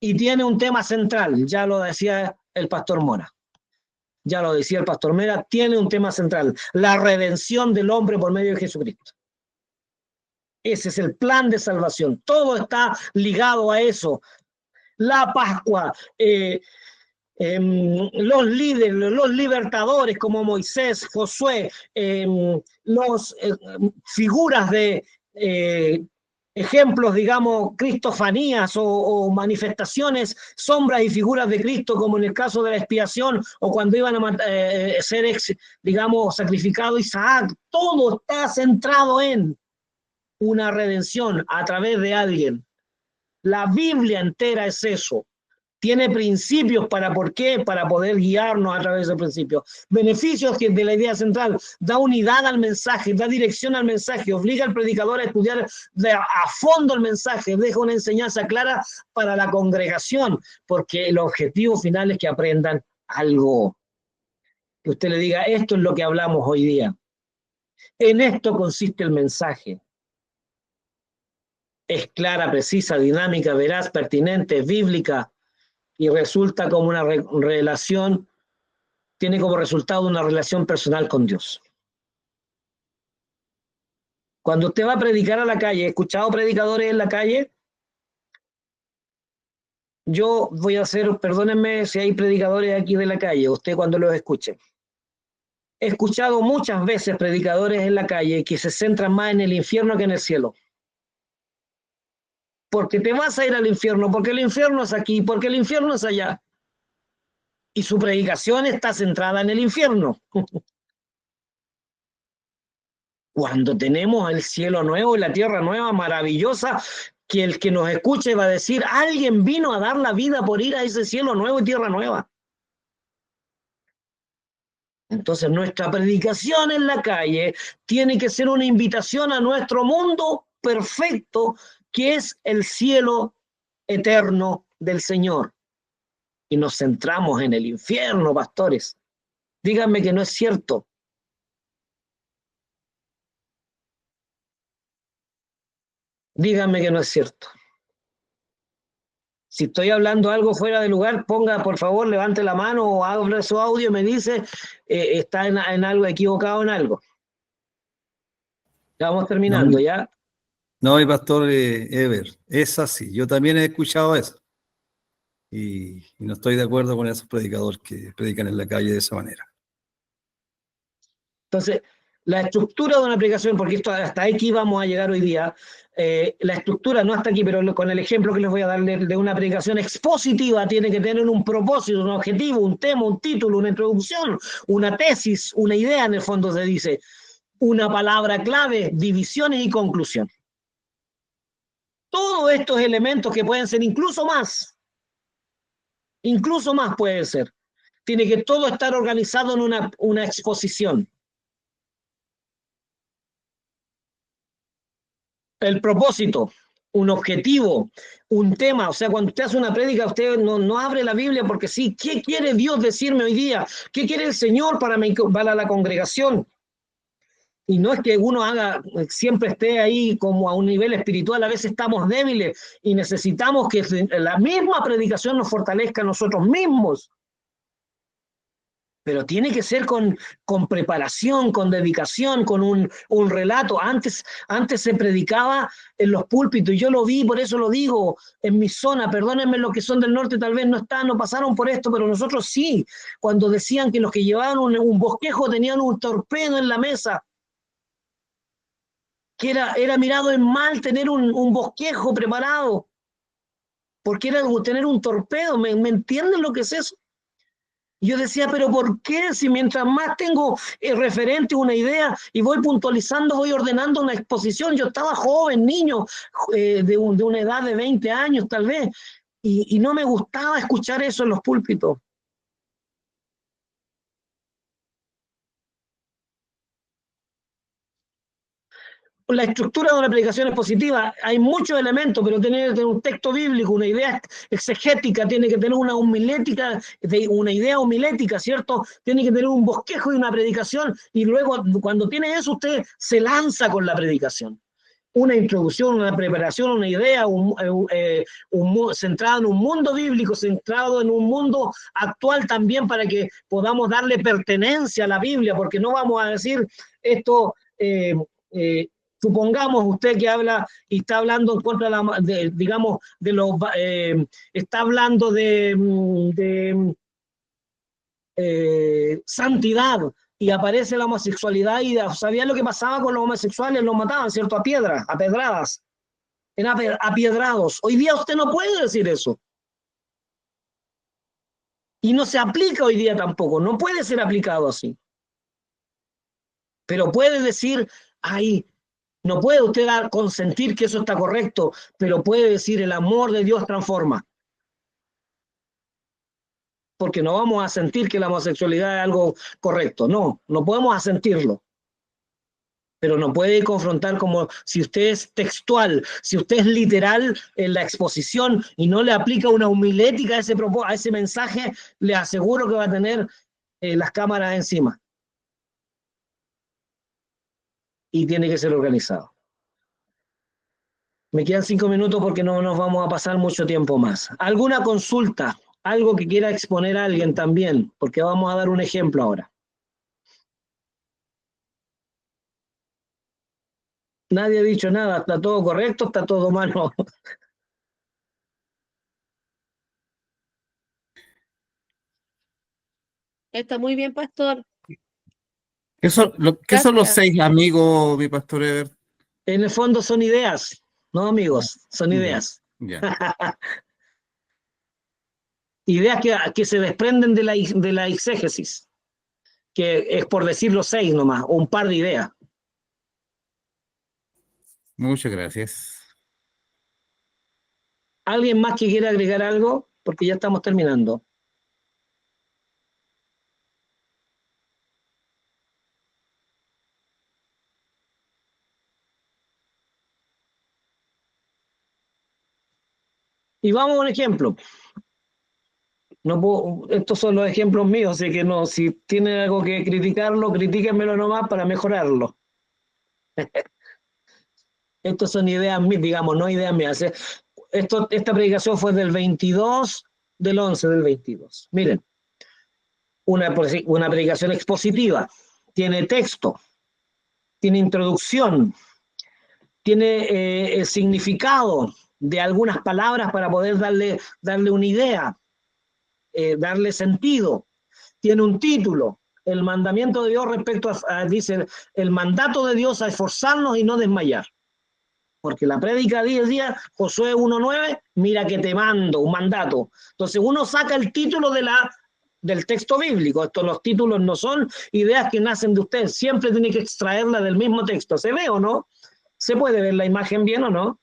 Y tiene un tema central. Ya lo decía el pastor Mora. Ya lo decía el pastor Mera, tiene un tema central, la redención del hombre por medio de Jesucristo. Ese es el plan de salvación, todo está ligado a eso. La Pascua, los líderes, los libertadores como Moisés, Josué, figuras de ejemplos, digamos, cristofanías o manifestaciones, sombras y figuras de Cristo, como en el caso de la expiación o cuando iban a ser, digamos, sacrificado Isaac. Todo está centrado en una redención a través de alguien. La Biblia entera es eso. Tiene principios para por qué, para poder guiarnos a través de principios. Beneficios que de la idea central, da unidad al mensaje, da dirección al mensaje, obliga al predicador a estudiar a fondo el mensaje, deja una enseñanza clara para la congregación, porque el objetivo final es que aprendan algo. Que usted le diga, esto es lo que hablamos hoy día. En esto consiste el mensaje. Es clara, precisa, dinámica, veraz, pertinente, bíblica, y resulta como una relación, tiene como resultado una relación personal con Dios. Cuando usted va a predicar a la calle, ¿he escuchado predicadores en la calle? Yo voy a hacer, perdónenme si hay predicadores aquí de la calle, usted cuando los escuche. He escuchado muchas veces predicadores en la calle que se centran más en el infierno que en el cielo. Porque te vas a ir al infierno, porque el infierno es aquí, porque el infierno es allá. Y su predicación está centrada en el infierno. Cuando tenemos el cielo nuevo y la tierra nueva, maravillosa, que el que nos escuche va a decir, alguien vino a dar la vida por ir a ese cielo nuevo y tierra nueva. Entonces nuestra predicación en la calle tiene que ser una invitación a nuestro mundo perfecto, que es el cielo eterno del Señor. Y nos centramos en el infierno, pastores. Díganme que no es cierto. Díganme que no es cierto. Si estoy hablando algo fuera de lugar, ponga, por favor, levante la mano o abra su audio y me dice, está en algo equivocado en algo. Ya vamos terminando, No, ¿ya? no, mi pastor Ever, es así. Yo también he escuchado eso. Y no estoy de acuerdo con esos predicadores que predican en la calle de esa manera. Entonces, la estructura de una predicación, porque esto hasta aquí vamos a llegar hoy día, la estructura no hasta aquí, pero con el ejemplo que les voy a dar de una predicación expositiva, tiene que tener un propósito, un objetivo, un tema, un título, una introducción, una tesis, una idea, en el fondo se dice, una palabra clave, divisiones y conclusión. Todos estos elementos que pueden ser incluso más pueden ser. Tiene que todo estar organizado en una exposición. El propósito, un objetivo, un tema. O sea, cuando usted hace una prédica, usted no abre la Biblia porque sí. ¿Qué quiere Dios decirme hoy día? ¿Qué quiere el Señor para la congregación? Y no es que uno siempre esté ahí como a un nivel espiritual, a veces estamos débiles y necesitamos que la misma predicación nos fortalezca a nosotros mismos. Pero tiene que ser con preparación, con dedicación, con un relato. Antes se predicaba en los púlpitos, y yo lo vi, por eso lo digo, en mi zona, perdónenme los que son del norte, tal vez no pasaron por esto, pero nosotros sí, cuando decían que los que llevaban un bosquejo tenían un torpedo en la mesa, que era mirado en mal tener un bosquejo preparado, porque era tener un torpedo. ¿Me entienden lo que es eso? Yo decía, pero ¿por qué? Si mientras más tengo referente, una idea, y voy puntualizando, voy ordenando una exposición. Yo estaba joven, niño, de una edad de 20 años tal vez, y no me gustaba escuchar eso en los púlpitos. La estructura de una predicación es positiva, hay muchos elementos, pero tiene que tener un texto bíblico, una idea exegética, tiene que tener una idea homilética, ¿cierto? Tiene que tener un bosquejo y una predicación, y luego cuando tiene eso usted se lanza con la predicación. Una introducción, una preparación, una idea, centrado en un mundo bíblico, centrado en un mundo actual también, para que podamos darle pertenencia a la Biblia, porque no vamos a decir esto... supongamos usted que habla y está hablando en contra está hablando de santidad, y aparece la homosexualidad, y ¿sabía lo que pasaba con los homosexuales? Los mataban, ¿cierto? A piedras, a pedradas, eran apiedrados. Hoy día usted no puede decir eso. Y no se aplica hoy día tampoco, no puede ser aplicado así. Pero puede decir, ay, No puede usted consentir que eso está correcto, pero puede decir el amor de Dios transforma. Porque no vamos a sentir que la homosexualidad es algo correcto. No, no podemos asentirlo. Pero no puede confrontar como si usted es textual, si usted es literal en la exposición y no le aplica una homilética a ese mensaje, le aseguro que va a tener las cámaras encima. Y tiene que ser organizado. Me quedan 5 minutos porque no nos vamos a pasar mucho tiempo más. ¿Alguna consulta? Algo que quiera exponer a alguien también, porque vamos a dar un ejemplo ahora. Nadie ha dicho nada, está todo correcto, está todo malo. Está muy bien, pastor. ¿Qué son los Gracias. 6 amigos, mi pastor Ever? En el fondo son ideas, no amigos, son Ya. ideas. Ya. Ideas que se desprenden de la exégesis, que es por decirlo 6 nomás, o un par de ideas. Muchas gracias. ¿Alguien más que quiera agregar algo? Porque ya estamos terminando. Y vamos a un ejemplo. No puedo, estos son los ejemplos míos, así que no, si tienen algo que criticarlo, critíquenmelo nomás para mejorarlo. Estas son ideas mías, digamos, no ideas mías. Esta predicación fue del 22 del 11 del 22. Miren, una predicación expositiva, tiene texto, tiene introducción, tiene el significado de algunas palabras para poder darle una idea, darle sentido, tiene un título, el mandamiento de Dios respecto dice, el mandato de Dios a esforzarnos y no desmayar. Porque la prédica 10 días, Josué 1:9, mira que te mando, un mandato. Entonces uno saca el título del texto bíblico. Los títulos no son ideas que nacen de usted, siempre tiene que extraerla del mismo texto. ¿Se ve o no? ¿Se puede ver la imagen bien o no?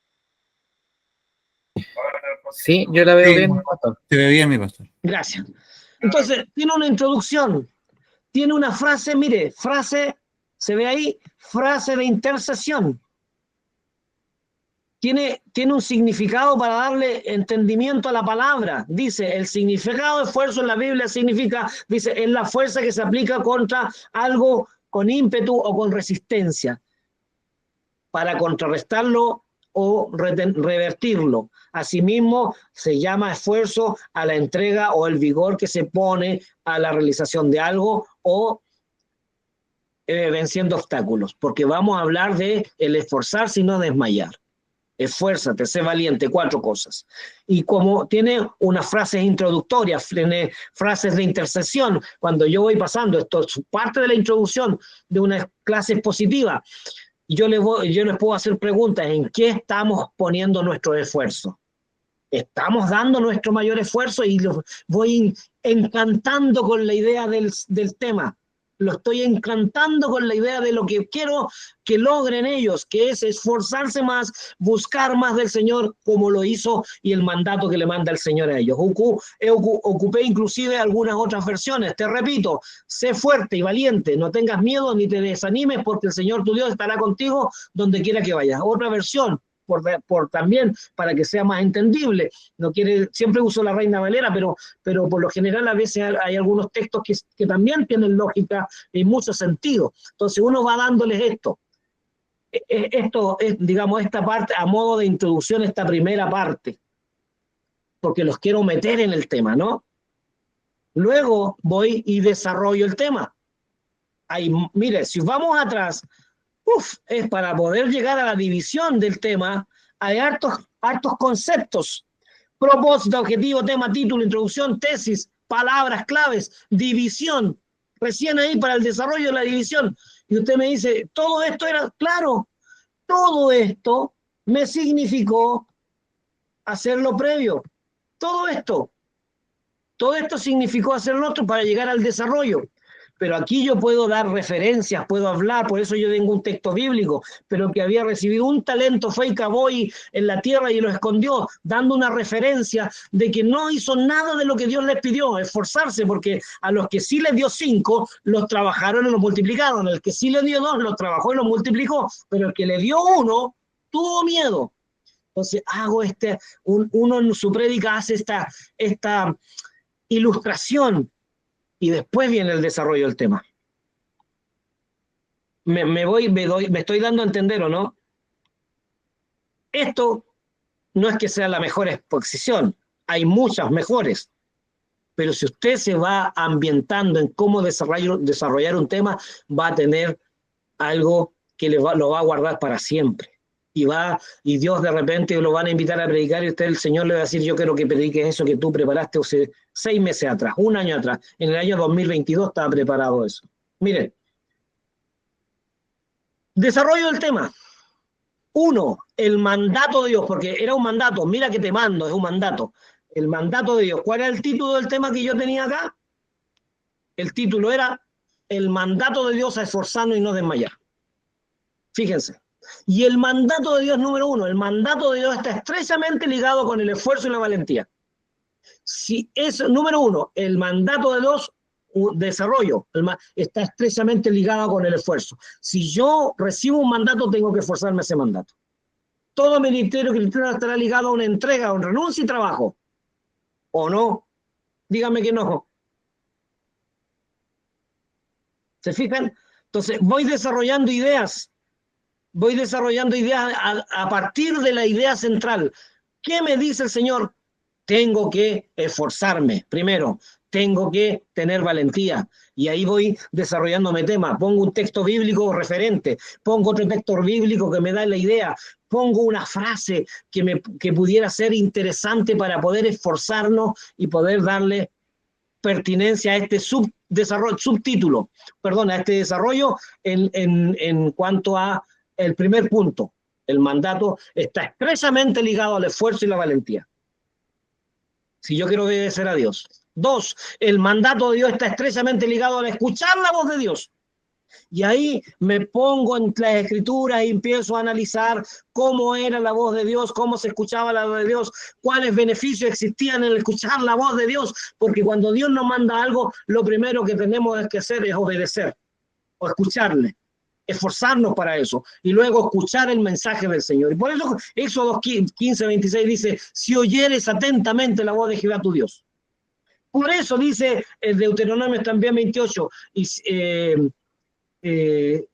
Sí, yo la veo Sí, bien, pastor. se ve bien, mi pastor. Gracias. Entonces, tiene una introducción, tiene una frase, mire, frase, se ve ahí, frase de intercesión. Tiene un significado para darle entendimiento a la palabra. Dice, el significado de esfuerzo en la Biblia significa, dice, es la fuerza que se aplica contra algo con ímpetu o con resistencia, para contrarrestarlo o revertirlo. Asimismo, se llama esfuerzo a la entrega o el vigor que se pone a la realización de algo o venciendo obstáculos, porque vamos a hablar de el esforzarse y no desmayar. Esfuérzate, sé valiente, 4 cosas. Y como tiene unas frases introductorias, tiene frases de intercesión, cuando yo voy pasando, esto es parte de la introducción de una clase expositiva, yo les puedo hacer preguntas, ¿en qué estamos poniendo nuestro esfuerzo? ¿Estamos dando nuestro mayor esfuerzo? Y los voy encantando con la idea del tema. Lo estoy encantando con la idea de lo que quiero que logren ellos, que es esforzarse más, buscar más del Señor, como lo hizo y el mandato que le manda el Señor a ellos. Ocupé inclusive algunas otras versiones. Te repito, sé fuerte y valiente, no tengas miedo ni te desanimes, porque el Señor tu Dios estará contigo donde quiera que vayas. Otra versión, por también para que sea más entendible. No quiere, siempre uso la Reina Valera, pero por lo general a veces hay algunos textos que también tienen lógica y mucho sentido. Entonces uno va dándoles esto. Esto es, digamos, esta parte a modo de introducción, esta primera parte, porque los quiero meter en el tema, ¿no? Luego voy y desarrollo el tema. Ahí, mire, si vamos atrás, es para poder llegar a la división del tema, hay hartos conceptos: propósito, objetivo, tema, título, introducción, tesis, palabras claves, división. Recién ahí para el desarrollo de la división. Y usted me dice, todo esto era claro, todo esto me significó hacerlo previo. Todo esto significó hacerlo otro para llegar al desarrollo. pero aquí yo puedo dar referencias, puedo hablar, por eso yo tengo un texto bíblico, pero que había recibido un talento, fue y cavó en la tierra y lo escondió, dando una referencia de que no hizo nada de lo que Dios les pidió, esforzarse, porque a los que sí les dio 5, los trabajaron y los multiplicaron, el que sí le dio 2, los trabajó y los multiplicó, pero el que le dio 1, tuvo miedo. Entonces hago uno en su prédica hace esta ilustración y después viene el desarrollo del tema. Me estoy dando a entender, ¿o no? Esto no es que sea la mejor exposición, hay muchas mejores, pero si usted se va ambientando en cómo desarrollar un tema, va a tener algo que lo va a guardar para siempre. Y Dios de repente lo van a invitar a predicar y el Señor le va a decir, yo quiero que prediques eso que tú preparaste hace 6 meses atrás, un año atrás. En el año 2022 estaba preparado eso. Miren, desarrollo del tema. 1, el mandato de Dios, porque era un mandato, mira que te mando, es un mandato. El mandato de Dios. ¿Cuál era el título del tema que yo tenía acá? El título era el mandato de Dios a esforzarnos y no desmayar. Fíjense. Y el mandato de Dios número 1, el mandato de Dios está estrechamente ligado con el esfuerzo y la valentía. Si es número 1, el mandato de Dios, desarrollo, está estrechamente ligado con el esfuerzo. Si yo recibo un mandato, tengo que esforzarme ese mandato. Todo ministerio cristiano estará ligado a una entrega, a un renuncia y trabajo. ¿O no? Dígame que no. ¿Se fijan? Entonces, voy desarrollando ideas a partir de la idea central. ¿Qué me dice el Señor? Tengo que esforzarme. Primero, tengo que tener valentía. Y ahí voy desarrollándome tema. Pongo un texto bíblico referente, pongo otro texto bíblico que me da la idea, pongo una frase que pudiera ser interesante para poder esforzarnos y poder darle pertinencia a este subtítulo, a este desarrollo en cuanto a el primer punto. El mandato está expresamente ligado al esfuerzo y la valentía. Si yo quiero obedecer a Dios. 2, el mandato de Dios está estrechamente ligado al escuchar la voz de Dios. Y ahí me pongo en las escrituras y empiezo a analizar cómo era la voz de Dios, cómo se escuchaba la voz de Dios, cuáles beneficios existían en escuchar la voz de Dios, porque cuando Dios nos manda algo, lo primero que tenemos que hacer es obedecer o escucharle, esforzarnos para eso, y luego escuchar el mensaje del Señor. Y por eso Éxodo 15:26 dice, si oyeres atentamente la voz de Jehová tu Dios. Por eso dice el Deuteronomio también 28,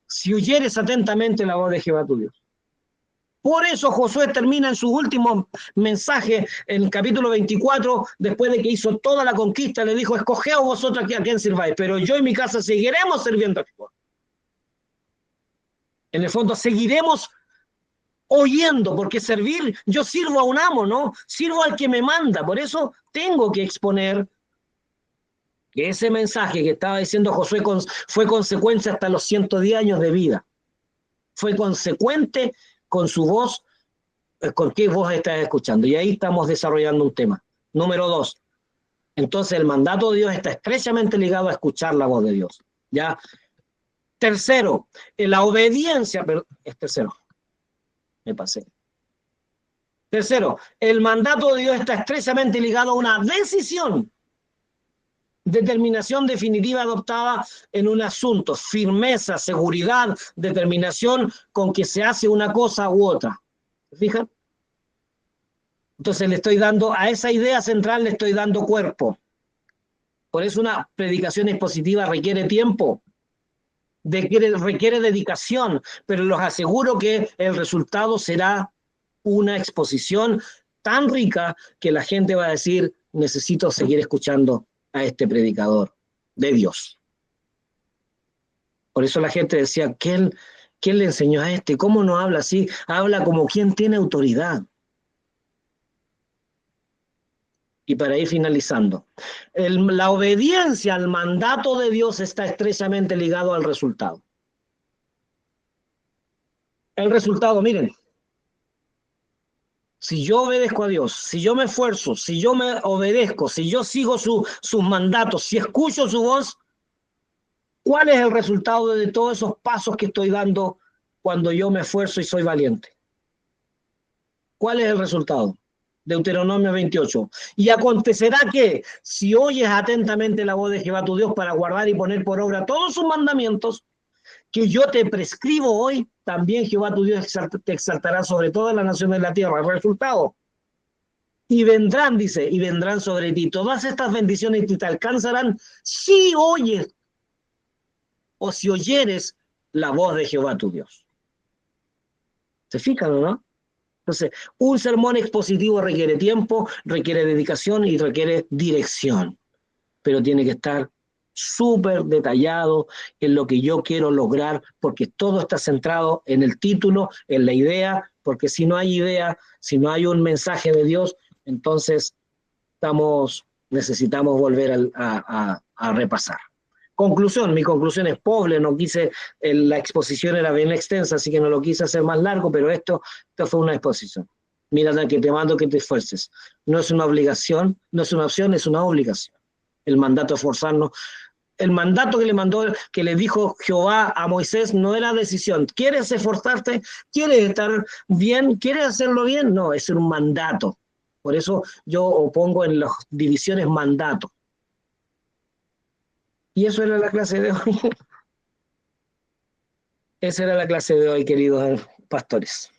si oyeres atentamente la voz de Jehová tu Dios. Por eso Josué termina en su último mensaje, en el capítulo 24, después de que hizo toda la conquista, le dijo, escogeos vosotros a quién sirváis, pero yo y mi casa seguiremos sirviendo a Jehová. En el fondo, seguiremos oyendo, porque servir, yo sirvo a un amo, ¿no? Sirvo al que me manda, por eso tengo que exponer que ese mensaje que estaba diciendo Josué fue consecuencia hasta los 110 años de vida. Fue consecuente con su voz, con qué voz estás escuchando. Y ahí estamos desarrollando un tema. Número 2. Entonces el mandato de Dios está estrechamente ligado a escuchar la voz de Dios. ¿Ya? Tercero, la obediencia, pero es tercero. Me pasé. Tercero, el mandato de Dios está estrechamente ligado a una decisión. Determinación definitiva adoptada en un asunto, firmeza, seguridad, determinación con que se hace una cosa u otra. ¿Se fijan? Entonces le estoy dando, a esa idea central le estoy dando cuerpo. Por eso una predicación expositiva requiere tiempo, requiere dedicación, pero les aseguro que el resultado será una exposición tan rica que la gente va a decir, necesito seguir escuchando a este predicador de Dios. Por eso la gente decía, ¿quién le enseñó a este? ¿Cómo no habla así? Habla como quien tiene autoridad. Y para ir finalizando, la obediencia al mandato de Dios está estrechamente ligado al resultado. El resultado, miren, si yo obedezco a Dios, si yo me esfuerzo, si yo me obedezco, si yo sigo sus mandatos, si escucho su voz, ¿Cuál es el resultado de todos esos pasos que estoy dando cuando yo me esfuerzo y soy valiente? ¿Cuál es el resultado? Deuteronomio 28. Y acontecerá que, si oyes atentamente la voz de Jehová tu Dios para guardar y poner por obra todos sus mandamientos, que yo te prescribo hoy, también Jehová tu Dios te exaltará sobre todas las naciones de la tierra. El resultado. Y vendrán, dice, y vendrán sobre ti todas estas bendiciones y te alcanzarán si oyes o si oyeres la voz de Jehová tu Dios. ¿Se fijan o no? Entonces, un sermón expositivo requiere tiempo, requiere dedicación y requiere dirección, pero tiene que estar súper detallado en lo que yo quiero lograr, porque todo está centrado en el título, en la idea, porque si no hay idea, si no hay un mensaje de Dios, entonces necesitamos volver a repasar. Conclusión, mi conclusión es pobre, no quise, la exposición era bien extensa, así que no lo quise hacer más largo, pero esto fue una exposición. Mira, que te mando que te esfuerces. No es una obligación, no es una opción, es una obligación. El mandato de esforzarnos. El mandato que le mandó, que le dijo Jehová a Moisés, no era decisión. ¿Quieres esforzarte? ¿Quieres estar bien? ¿Quieres hacerlo bien? No, es un mandato. Por eso yo opongo en las divisiones mandato. Y eso era la clase de hoy. Esa era la clase de hoy, queridos pastores.